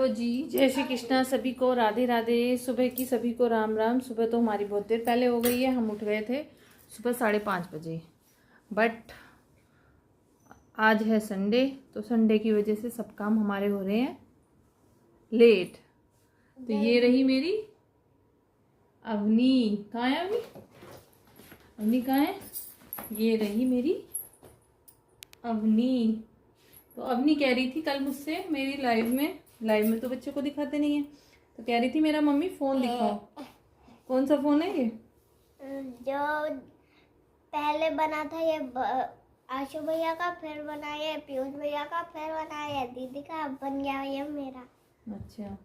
Hello जी, जय श्री कृष्णा सभी को, राधे राधे। सुबह की सभी को राम राम। सुबह तो हमारी बहुत देर पहले हो गई है, हम उठ गए थे सुबह 5:30 बजे। बट आज है संडे, तो संडे की वजह से सब काम हमारे हो रहे हैं लेट। तो ये रही मेरी अवनी। कहाँ है अवनी? अवनी कहाँ है? ये रही मेरी अवनी। तो अवनी कह रही थी कल मुझसे, मेरी लाइव में तो बच्चों को दिखाते नहीं है, तो कह रही थी मेरा मम्मी फोन दिखाओ। कौन सा फोन है ये? जो पहले बना था ये आशु भैया का, फिर बना ये पीयूष भैया का, फिर बना ये दीदी का, अब बन गया ये मेरा। अच्छा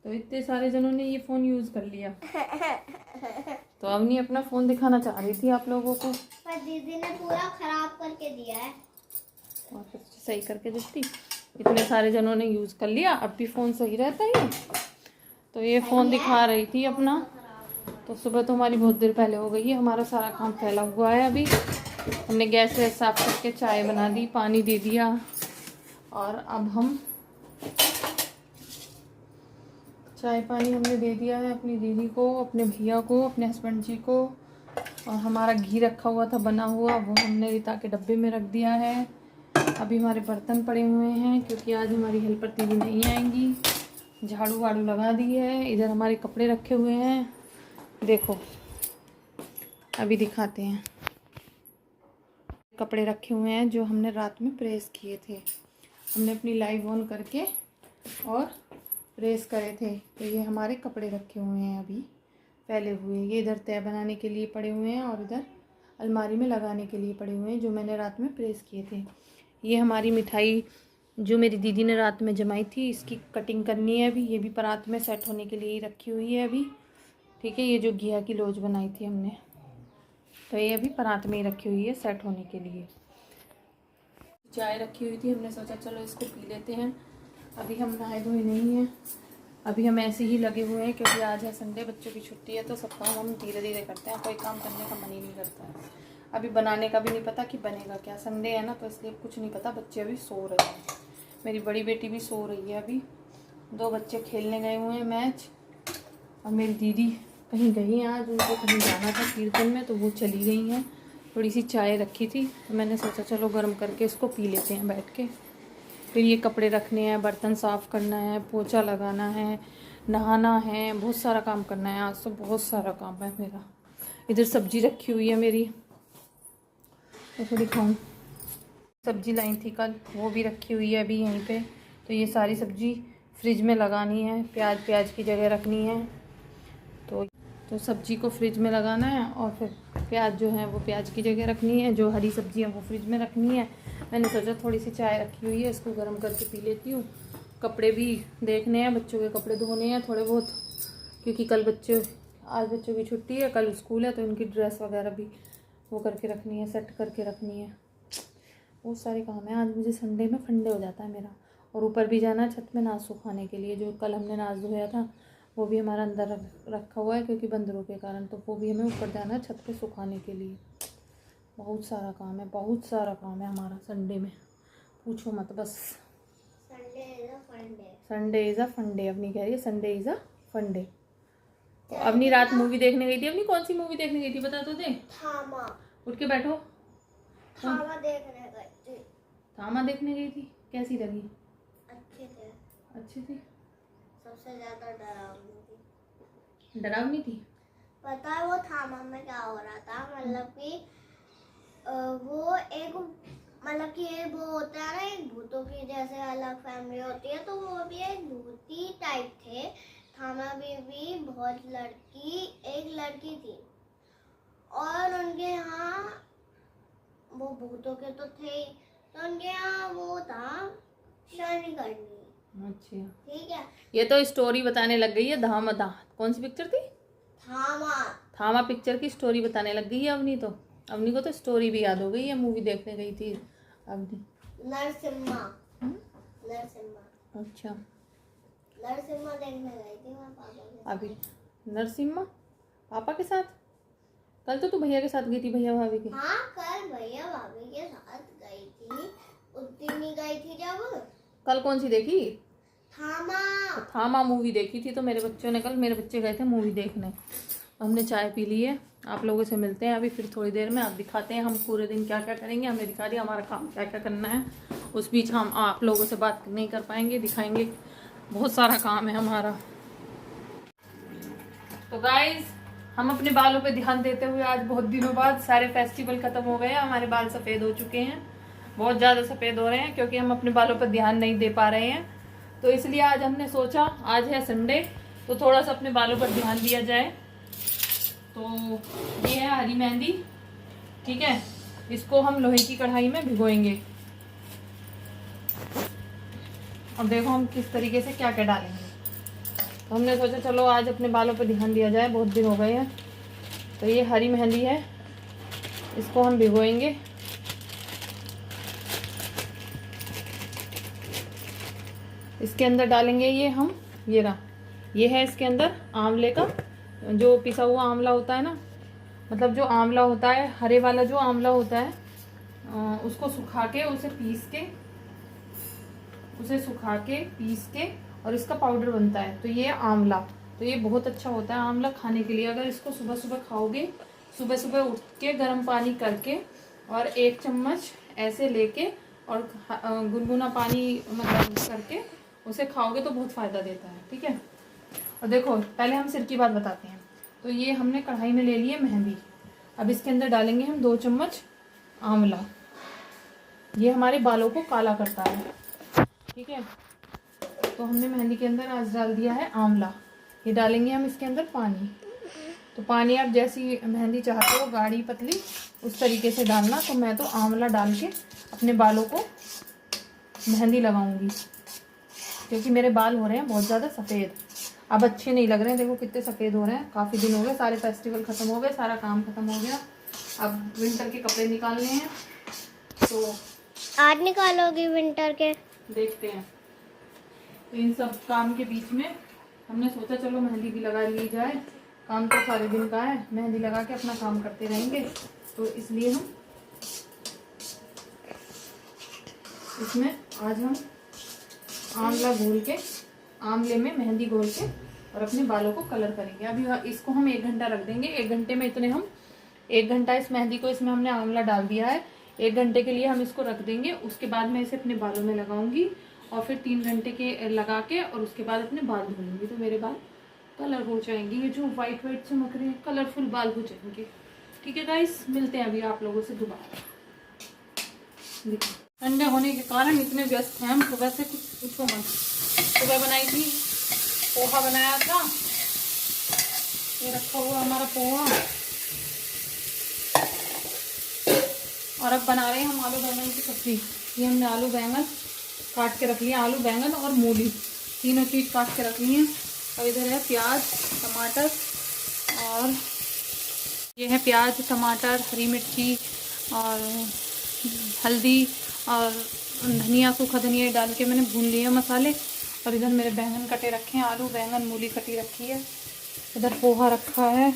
तो इतने सारे जनों ने ये फोन यूज कर लिया। तो अवनी अपना फोन दिखाना चाह रही थी आप लोगों को, पर दीदी ने पूरा खराब करके दिया है। और फिर सही करके देती। इतने सारे जनों ने यूज कर लिया, अब भी फोन सही रहता है। तो ये फोन दिखा रही थी अपना। तो सुबह तो हमारी बहुत देर पहले हो गई है, हमारा सारा काम फैला हुआ है। अभी हमने गैस वैस साफ करके चाय बना दी, पानी दे दिया, और अब हम चाय पानी हमने दे दिया है अपनी दीदी को, अपने भैया को, अपने हस्बैंड जी को। और हमारा घी रखा हुआ था बना हुआ, वो हमने रीता के डब्बे में रख दिया है। अभी हमारे बर्तन पड़े हुए हैं क्योंकि आज हमारी हेल्पर दीदी नहीं आएंगी। झाड़ू वाड़ू लगा दी है। इधर हमारे कपड़े रखे हुए हैं, देखो अभी दिखाते हैं। कपड़े रखे हुए हैं जो हमने रात में प्रेस किए थे, हमने अपनी लाइव ऑन करके और प्रेस करे थे। तो ये हमारे कपड़े रखे हुए हैं अभी फैले हुए। ये इधर तय बनाने के लिए पड़े हुए हैं और इधर अलमारी में लगाने के लिए पड़े हुए हैं, जो मैंने रात में प्रेस किए थे। ये हमारी मिठाई जो मेरी दीदी ने रात में जमाई थी, इसकी कटिंग करनी है अभी। ये भी परात में सेट होने के लिए ही रखी हुई है अभी, ठीक है। ये जो घिया की लोज बनाई थी हमने, तो ये अभी परात में ही रखी हुई है सेट होने के लिए। चाय रखी हुई थी, हमने सोचा चलो इसको पी लेते हैं। अभी हम नहाए धोए नहीं हैं, अभी हम ऐसे ही लगे हुए हैं क्योंकि आज है संडे, बच्चों की छुट्टी है। तो सब काम हम धीरे धीरे करते हैं, कोई काम करने का मन ही नहीं करता है। अभी बनाने का भी नहीं पता कि बनेगा क्या, संडे है ना, तो इसलिए कुछ नहीं पता। बच्चे अभी सो रहे हैं, मेरी बड़ी बेटी भी सो रही है अभी। 2 बच्चे खेलने गए हुए हैं मैच, और मेरी दीदी कहीं गई हैं आज, उनको कहीं जाना था कीर्तन में, तो वो चली गई हैं। थोड़ी सी चाय रखी थी, तो मैंने सोचा चलो गर्म करके इसको पी लेते हैं बैठ के। फिर ये कपड़े रखने हैं, बर्तन साफ़ करना है, पोछा लगाना है, नहाना है, बहुत सारा काम करना है। आज तो बहुत सारा काम है मेरा। इधर सब्जी रखी हुई है मेरी, तो दिखाऊँ। सब्जी लाई थी कल, वो भी रखी हुई है अभी यहीं पे। तो ये सारी सब्जी फ्रिज में लगानी है, प्याज की जगह रखनी है। तो सब्जी को फ्रिज में लगाना है, और फिर प्याज जो है वो प्याज की जगह रखनी है, जो हरी सब्जी है वो फ्रिज में रखनी है। मैंने सोचा थोड़ी सी चाय रखी हुई है, इसको गर्म करके पी लेती हूँ। कपड़े भी देखने हैं, बच्चों के कपड़े धोने हैं थोड़े बहुत, क्योंकि आज बच्चों की छुट्टी है, कल स्कूल है, तो उनकी ड्रेस वगैरह भी वो करके रखनी है, सेट करके रखनी है। बहुत सारे काम है। आज मुझे संडे में फंडे हो जाता है मेरा। और ऊपर भी जाना है छत में नाज सुखाने के लिए, जो कल हमने नाज धोया था वो भी हमारा अंदर रखा हुआ है क्योंकि बंदरों के कारण, तो वो भी हमें ऊपर जाना है छत पे सुखाने के लिए। बहुत सारा काम है, बहुत सारा काम है हमारा संडे में, पूछो मत बस। संडे इज़ अ फंडे, अपनी कह रही है संडे इज़ अ फंडे। तो अपनी रात मूवी देखने गई थी। अपनी कौन सी मूवी देखने गई थी बता तो दे। थामा। उठ के बैठो। थामा देखने गई थी। थामा देखने गई थी, कैसी लगी? अच्छी थी। सबसे ज्यादा डरावनी थी। पता है वो थामा में क्या हो रहा था? मतलब कि वो एक, मतलब कि ये वो होता है ना, एक भूतों की जैसे अलग फैमिली होती है, तो वो भी एक भूती टाइप थे। थामा भी बहुत एक लड़की थी, और उनके यहाँ वो भूतों के तो थे, तो उनके यहाँ वो था शादी करनी। अच्छा ठीक है। ये तो स्टोरी बताने लग गई है। धामा कौन सी पिक्चर थी? थामा पिक्चर की स्टोरी बताने लग गई है अवनी। तो अवनी को तो स्टोरी भी याद हो गई है, मूवी देखने गई थी अवनी। नरसिम्हा। अच्छा, नरसिम्हा देखने गई थी मैं पापा के साथ। अभी नरसिम्हा पापा के साथ? कल तो तू भैया के साथ गई थी, भैया भाभी के। हाँ, कल भैया भाभी के साथ गई थी। उस दिन ही गई थी जब। कल कौन सी देखी? थामा। थामा मूवी देखी थी, तो मेरे बच्चों ने कल, मेरे बच्चे गए थे मूवी देखने, तो हमने चाय पी ली है। आप लोगों से मिलते हैं अभी फिर थोड़ी देर में, आप दिखाते हैं हम पूरे दिन क्या क्या करेंगे, हमें दिखा दिया हमारा काम क्या क्या करना है। उस बीच हम आप लोगों से बात नहीं कर पाएंगे, दिखाएंगे, बहुत सारा काम है हमारा। तो गाइज हम अपने बालों पे ध्यान देते हुए आज बहुत दिनों बाद, सारे फेस्टिवल खत्म हो गए हैं, हमारे बाल सफ़ेद हो चुके हैं, बहुत ज़्यादा सफ़ेद हो रहे हैं क्योंकि हम अपने बालों पर ध्यान नहीं दे पा रहे हैं। तो इसलिए आज हमने सोचा, आज है संडे, तो थोड़ा सा अपने बालों पर ध्यान दिया जाए। तो ये है हरी मेहंदी, ठीक है, इसको हम लोहे की कढ़ाई में भिगोएंगे। अब देखो हम किस तरीके से क्या क्या डालेंगे। तो हमने सोचा चलो आज अपने बालों पर ध्यान दिया जाए, बहुत दिन हो गए हैं। तो ये हरी मेहंदी है, इसको हम भिगोएंगे। इसके अंदर डालेंगे ये हम, ये रहा, ये है इसके अंदर आंवले का, जो पिसा हुआ आंवला होता है ना, मतलब जो आंवला होता है, हरे वाला जो आंवला होता है, उसको सुखा के, उसे सुखा के पीस के और इसका पाउडर बनता है। तो ये आंवला, तो ये बहुत अच्छा होता है आंवला खाने के लिए। अगर इसको सुबह सुबह खाओगे, सुबह सुबह उठ के गर्म पानी करके और 1 चम्मच ऐसे लेके और गुनगुना पानी मतलब करके उसे खाओगे तो बहुत फ़ायदा देता है, ठीक है। और देखो पहले हम सिर की बात बताते हैं। तो ये हमने कढ़ाई में ले ली है मेहंदी, अब इसके अंदर डालेंगे हम 2 चम्मच आंवला, ये हमारे बालों को काला करता है, ठीक है। तो हमने मेहंदी के अंदर आज डाल दिया है आंवला, ये डालेंगे हम इसके अंदर पानी। तो पानी आप जैसी मेहंदी चाहते हो, गाढ़ी पतली, उस तरीके से डालना। तो मैं तो आंवला डाल के अपने बालों को मेहंदी लगाऊंगी, क्योंकि मेरे बाल हो रहे हैं बहुत ज़्यादा सफ़ेद, अब अच्छे नहीं लग रहे हैं। देखो कितने सफ़ेद हो रहे हैं, काफ़ी दिन हो गए, सारे फेस्टिवल ख़त्म हो गए, सारा काम ख़त्म हो गया, अब विंटर के कपड़े निकालने हैं। तो आज निकालोगी विंटर के? देखते हैं। तो इन सब काम के बीच में हमने सोचा चलो मेहंदी भी लगा ली जाए, काम तो सारे दिन का है, मेहंदी लगा के अपना काम करते रहेंगे। तो इसलिए हम इसमें आज हम आंवला घोल के, आंवले में मेहंदी घोल के और अपने बालों को कलर करेंगे। अभी इसको हम 1 घंटा रख देंगे। 1 घंटे में इतने हम 1 घंटा इस मेहंदी को, इसमें हमने आंवला डाल दिया है, 1 घंटे के लिए हम इसको रख देंगे। उसके बाद मैं इसे अपने बालों में लगाऊंगी और फिर 3 घंटे के लगा के और उसके बाद अपने बाल धोऊंगी, तो मेरे बाल कलर हो जाएंगे। ये जो वाइट चमक रहे हैं, कलरफुल बाल हो जाएंगे, ठीक है गाइस। मिलते हैं अभी आप लोगों से दोबारा। ठंडे होने के कारण इतने व्यस्त हैं हम, सुबह से कुछ पूछो मत। सुबह बनाई थी, पोहा बनाया था, ये रखा हुआ हमारा पोहा, और अब बना रहे हैं हम आलू बैंगन की सब्जी। ये हमने आलू बैंगन काट के रख लिया, आलू बैंगन और मूली, तीनों चीज़ काट के रख ली हैं। और इधर है प्याज, टमाटर, और ये है प्याज, टमाटर, हरी मिर्ची और हल्दी और धनिया, सूखा धनिया डाल के मैंने भून लिए मसाले। और इधर मेरे बैंगन कटे रखे हैं, आलू बैंगन मूली कटी रखी है, इधर पोहा रखा है।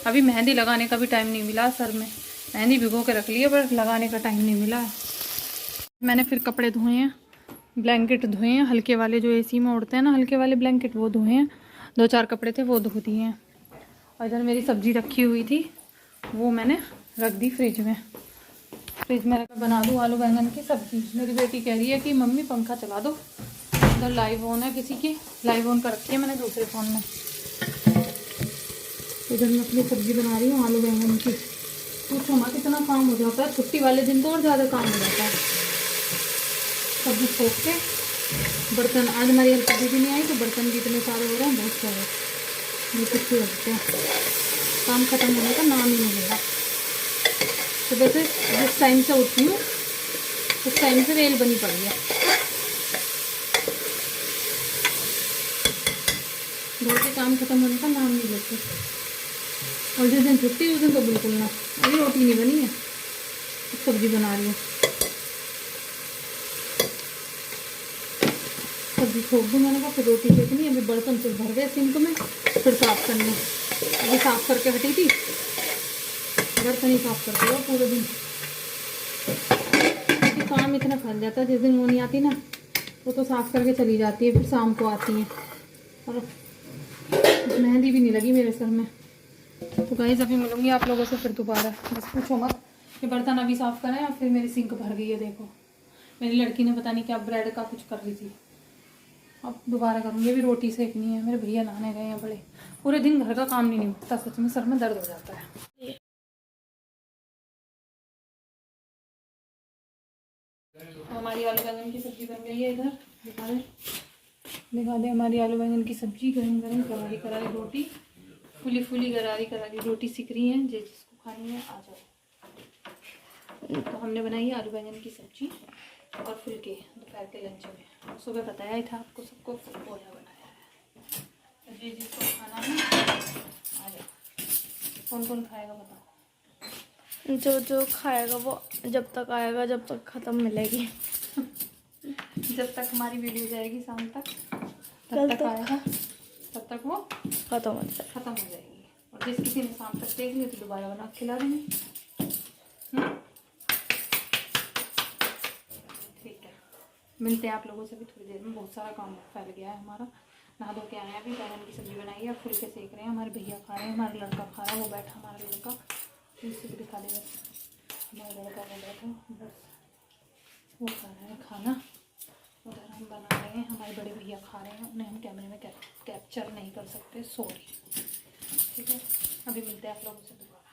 अभी मेहंदी लगाने का भी टाइम नहीं मिला सर में, मेहंदी भिगो के रख ली है पर लगाने का टाइम नहीं मिला है। मैंने फिर कपड़े धोए हैं, ब्लैंकेट धोए हैं, हल्के वाले जो एसी में उड़ते हैं ना, हल्के वाले ब्लैंकेट, वो धोए हैं। 2-4 कपड़े थे वो धो दिए हैं। और इधर मेरी सब्जी रखी हुई थी, वो मैंने रख दी फ्रिज में। फ्रिज में रख बना दूँ आलू बैंगन की सब्जी। मेरी बेटी कह रही है कि मम्मी पंखा चला दो, इधर लाइव ऑन है किसी की, लाइव ऑन कर रखी है मैंने दूसरे फ़ोन में। इधर मैं अपनी सब्जी बना रही हूँ आलू बैंगन की। पूछो मत कितना काम हो जाता है, छुट्टी वाले दिन तो और ज़्यादा काम हो जाता है। सब्जी छोड़ के बर्तन, आज हमारी हल्का भी नहीं आई तो बर्तन भी इतने सारे हो रहे हैं, बहुत सारे, ये कुछ लगते हैं। काम ख़त्म होने का नाम ही नहीं ले रहा। सुबह से जिस टाइम से उठती हूँ उस टाइम से रेल बनी पड़ी है, घर के काम खत्म होने का नाम नहीं लेते। और जिस दिन छुट्टी उस दिन तो बिल्कुल ना। अभी रोटी नहीं बनी है, सब्जी बना रही हूँ। सब्जी छोड़ दूँ मैंने कहा, फिर रोटी सेकनी है। अभी बर्तन फिर भर गए सिंक में, फिर साफ़ करने, अभी साफ़ करके हटी थी, बर्तन ही साफ़ करते हो पूरे दिन। क्योंकि काम इतना फैल जाता है, जिस दिन वो नहीं आती ना वो तो साफ़ करके चली जाती है, फिर शाम को आती हैं। और मेहंदी भी नहीं लगी मेरे सर में। तो गाइस अभी मिलूंगी आप लोगों से फिर दोबारा। बस पूछो मत, ये बर्तन अभी साफ़ करें और फिर मेरी सिंक भर गई है। देखो मेरी लड़की ने पता नहीं क्या ब्रेड का कुछ कर रही थी। अब दोबारा करूँगी। ये भी रोटी सेकनी है। मेरे भैया नहाने गए हैं बड़े। पूरे दिन घर का काम नहीं निपटता, सच में सर में दर्द हो जाता है। हमारी आलू बैंगन की सब्जी बन गई है। इधर दिखा दे हमारी आलू बैंगन की सब्जी। गरम गरम करारी करारी रोटी, फुली फुली गरारी करारी रोटी सिक रही है। जिसको खानी है आ जाओ। तो हमने बनाई है आलू बैंगन की सब्जी और फुलके दोपहर के लंच में। सुबह बताया ही था आपको सबको, पोहा बनाया है। जी जिसको खाना है आ जाओ। कौन कौन खाएगा बताओ? जो जो खाएगा वो जब तक आएगा, जब तक ख़त्म मिलेगी। जब तक हमारी वीडियो जाएगी शाम तक, तब तक आएगा, तब तक वो ख़त्म हो जाएगी। और जिस किसी ने शाम तक देख ली तो दोबारा बना के खिला देंगे। ठीक है, मिलते हैं आप लोगों से भी थोड़ी देर में। बहुत सारा काम फैल गया है हमारा। नहा धो के आए हैं, अभी बैंगन की सब्जी बनाई है, फुलके सेक रहे हैं। हमारे भैया खा रहे हैं, हमारा लड़का खा रहा है। वो बैठा हमारा लड़का, इससे भी दिखा देगा। हमारा लड़का वो बैठा, बस वो खा रहा है खाना। उधर हम बना रहे हैं, हमारे बड़े भैया खा रहे हैं। उन्हें हम कैमरे में कैप्चर नहीं कर सकते, सॉरी। ठीक है, अभी मिलते हैं आप लोगों से दोबारा।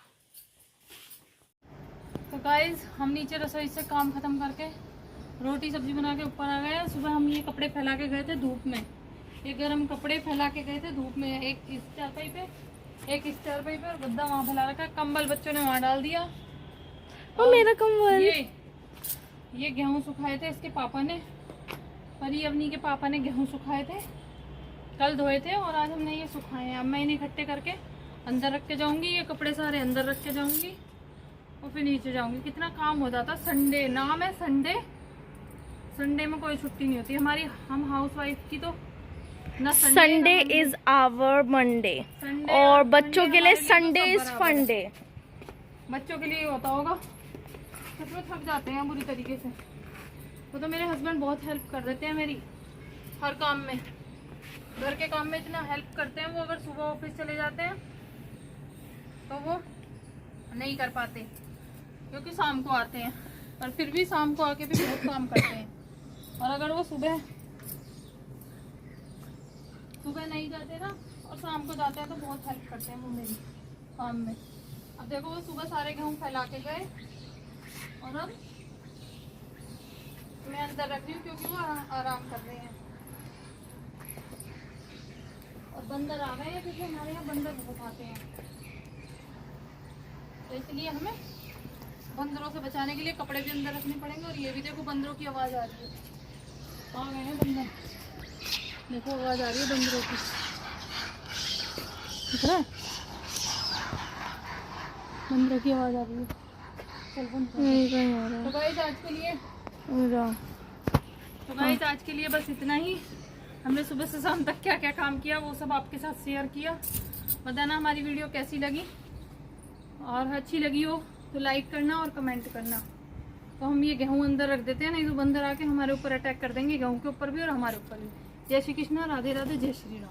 तो गाइस हम नीचे रसोई से काम ख़त्म करके रोटी सब्जी बना के ऊपर आ गए। सुबह हम ये कपड़े फैला के गए थे धूप में। ये गर्म कपड़े फैला के गए थे धूप में। एक इस चारपाई पे, एक इस चारपाई पे, और गद्दा वहाँ फैला रखा। कंबल बच्चों ने वहाँ डाल दिया। और मेरा कंबल, ये गेहूँ सुखाए थे इसके पापा ने। परी अवनी के पापा ने गेहूँ सुखाए थे, कल धोए थे और आज हमने ये सुखाए हैं। अब मैं इन्हें इकट्ठे करके अंदर रख के जाऊंगी। ये कपड़े सारे अंदर रख के जाऊंगी और फिर नीचे जाऊंगी। कितना काम हो जाता। संडे नाम है संडे, संडे में कोई छुट्टी नहीं होती हमारी। हम हाउस वाइफ की तो ना संडे इज आवर मंडे, और बच्चों के लिए संडे इज फन डे। बच्चों के लिए होता होगा। सच में थक जाते हैं बुरी तरीके से। वो तो मेरे हस्बैंड बहुत हेल्प कर देते हैं मेरी हर काम में, घर के काम में इतना हेल्प करते हैं वो। अगर सुबह ऑफिस चले जाते हैं तो वो नहीं कर पाते क्योंकि शाम को आते हैं, पर फिर भी शाम को आके भी बहुत काम करते हैं। और अगर वो सुबह नहीं जाते ना और शाम को जाते हैं तो बहुत हेल्प करते हैं वो मेरी काम में। अब देखो वो सुबह सारे गेहूँ फैला के गए और अब मैं अंदर रख रही हूँ क्योंकि वो आराम कर रहे हैं। और बंदर आ गए हैं क्योंकि हमारे यहाँ बंदर बहुत आते हैं, तो इसलिए हमें बंदरों से बचाने के लिए कपड़े भी अंदर रखने पड़ेंगे। और ये भी देखो बंदरों की आवाज़ आ रही है। आ गए हैं बंदर, देखो आवाज़ आ रही है बंदरों की, दिख रहा है? बंदरों की आवाज़ आ रही है। चल बंद। तो गाइस आज के लिए बस इतना ही। हमने सुबह से शाम तक क्या क्या काम किया वो सब आपके साथ शेयर किया। बताना हमारी वीडियो कैसी लगी, और अच्छी लगी हो तो लाइक करना और कमेंट करना। तो हम ये गेहूं अंदर रख देते हैं, नहीं तो बंदर आके हमारे ऊपर अटैक कर देंगे, गेहूं के ऊपर भी और हमारे ऊपर भी। जय श्री कृष्णा, राधे राधे, जय श्री राम।